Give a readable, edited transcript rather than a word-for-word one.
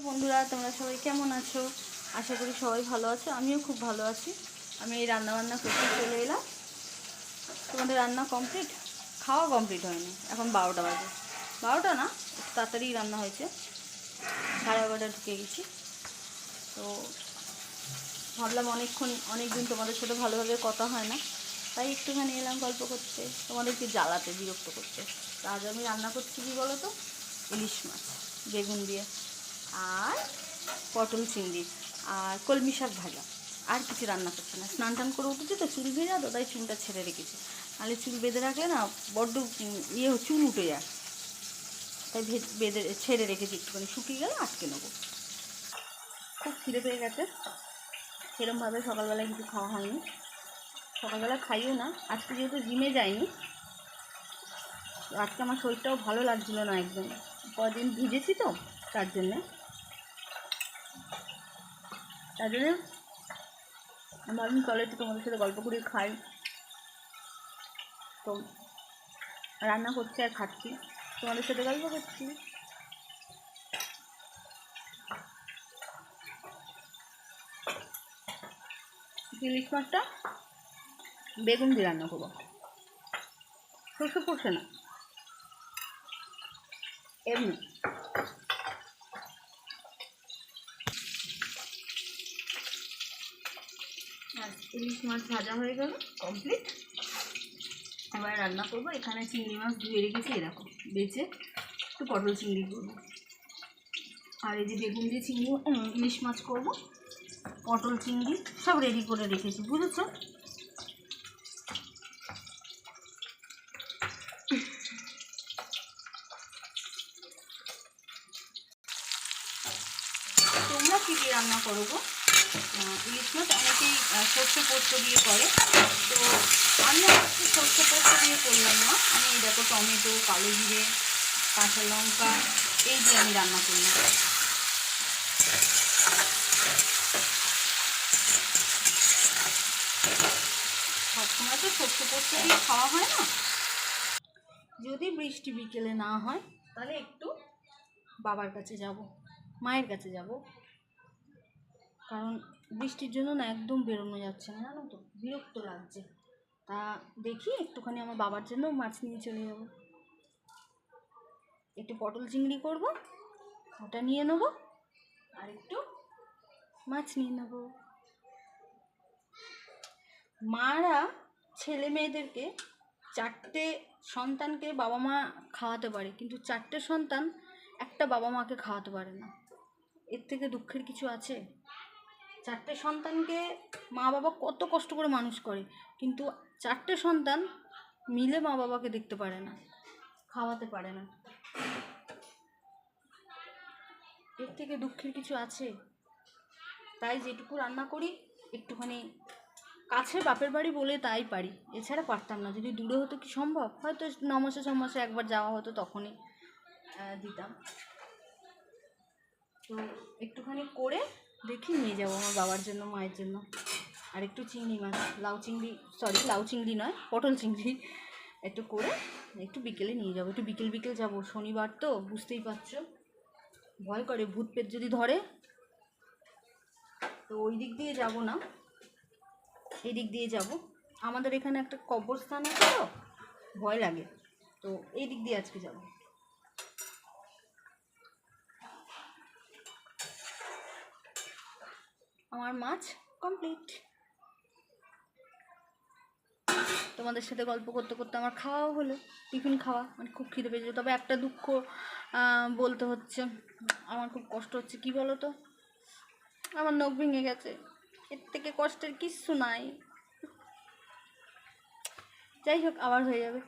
বন্ধুরা, তোমরা সবাই কেমন আছো? আশা করি সবাই ভালো আছো। আমিও খুব ভালো আছি। আমি এই রান্নাবান্না করতে চলে এলাম। তোমাদের রান্না কমপ্লিট? খাওয়া কমপ্লিট হয়নি, এখন 12টা বাজে। 12টা না, তাড়াতাড়ি রান্না হয়েছে। 11:30 ঢুকে গেছি। তো ভাবলাম অনেকদিন তোমাদের সাথে ভালোভাবে কথা হয় না, তাই একটুখানি এলাম গল্প করতে, তোমাদেরকে জ্বালাতে, বিরক্ত করতে। আজ আমি রান্না করছি কি বলো তো, ইলিশ মাছ বেগুন দিয়ে, আর পটল চিংড়ি, আর কলমি শাক ভাজা। আর কিছু রান্না করছে না। স্নান টান করে উঠেছি তো, চুল ভেজা তো, তাই চুলটা ছেড়ে রেখেছি। নাহলে চুল বেঁধে রাখলে না বড্ড চুল উঠে যায়, তাই বেঁধে ছেড়ে রেখেছি। একটুখানি শুকিয়ে গেলে আটকে নেবো। খুব খিদে পেয়ে গেছে। সেরমভাবে সকালবেলায় কিছু খাওয়া হয়নি, সকালবেলা খাইও না। আজকে যেহেতু জিমে যাইনি, আজকে আমার শরীরটাও ভালো লাগছিল না একদম। কদিন ভিজেছি তো, তার জন্যে আমি ভাবলাম চলো একটু তোমাদের সাথে গল্প করে খাই। তো রান্না করছি আর খাচ্ছি, তোমাদের সাথে গল্প করছি। ইলিশ মাছটা বেগুন দিয়ে রান্না করবো, শস্য পড়ছে না, এমনি। ইলিশ মাছ ভাজা হয়ে গেল, কমপ্লিট। এবার রান্না করবো। এখানে চিংড়ি মাছ ধুয়ে রেখেছি, এরকম বেছে একটু পটল চিংড়ি করবো। আর এই যে বেগুন দিয়ে চিংড়ি ইলিশ মাছ করবো, পটল চিংড়ি সব রেডি করে রেখেছি, বুঝেছ? তোমরা কী দিয়ে রান্না করো গো? ইলিশ মাছ অনেকেই সর্ষে পোস্ত দিয়ে করে, তো আমি আজকে সর্ষে পোস্ত দিয়ে করলাম না। আমি এই দেখো টমেটো, কালো জিরে, কাঁচা লঙ্কা এই দিয়ে আমি রান্না করলাম। সবসময় তো সর্ষে পোস্ত দিয়ে খাওয়া হয় না। যদি বৃষ্টি বিকেলে না হয় তাহলে একটু বাবার কাছে যাব, মায়ের কাছে যাব। কারণ বৃষ্টির জন্য না একদম বেরোনো যাচ্ছে না, জানো তো, বিরক্ত লাগছে। তা দেখি একটুখানি আমার বাবার জন্য মাছ নিয়ে চলে যাব। একটু পটল চিংড়ি করব, ওটা নিয়ে নেব, আর একটু মাছ নিয়ে নেব। মারা ছেলে মেয়েদেরকে, 4টে সন্তানকে বাবা মা খাওয়াতে পারে, কিন্তু 4টে সন্তান একটা বাবা মাকে খাওয়াতে পারে না। এর থেকে দুঃখের কিছু আছে? 4টে সন্তানকে মা বাবা কত কষ্ট করে মানুষ করে, কিন্তু 4টে সন্তান মিলে মা বাবাকে দেখতে পারে না, খাওয়াতে পারে না। এর থেকে দুঃখের কিছু আছে? তাই যেটুকু রান্না করি একটুখানি কাছে বাপের বাড়ি বলে তাই পারি, এছাড়া পারতাম না। যদি দূরে হতো কি সম্ভব? হয়তো 9 মাসে 6 মাসে একবার যাওয়া হতো, তখনই দিতাম। তো একটুখানি করে দেখি নিয়ে যাবো আমার বাবার জন্য, মায়ের জন্য। আর একটু চিংড়ি মাছ, লাউ চিংড়ি নয়, পটল চিংড়ি একটু করে একটু বিকেলে নিয়ে যাবো। একটু বিকেল যাবো, শনিবার তো, বুঝতেই পারছো, ভয় করে ভূত পেট যদি ধরে। তো ওই দিক দিয়ে যাব না, এই দিক দিয়ে যাব। আমাদের এখানে একটা কবরস্থান আছে তো, ভয় লাগে, তো এই দিক দিয়ে আজকে যাব। আমার মাছ কমপ্লিট। তোমাদের সাথে গল্প করতে করতে আমার খাওয়াও হলো, টিফিন খাওয়া। মানে খুব খিদে পেয়েছিল, তবে একটা দুঃখ বলতে হচ্ছে, আমার খুব কষ্ট হচ্ছে। কি বলো তো, আমার নখ ভেঙে গেছে। এর থেকে কষ্টের কিচ্ছু নাই। যাই হোক, আবার হয়ে যাবে।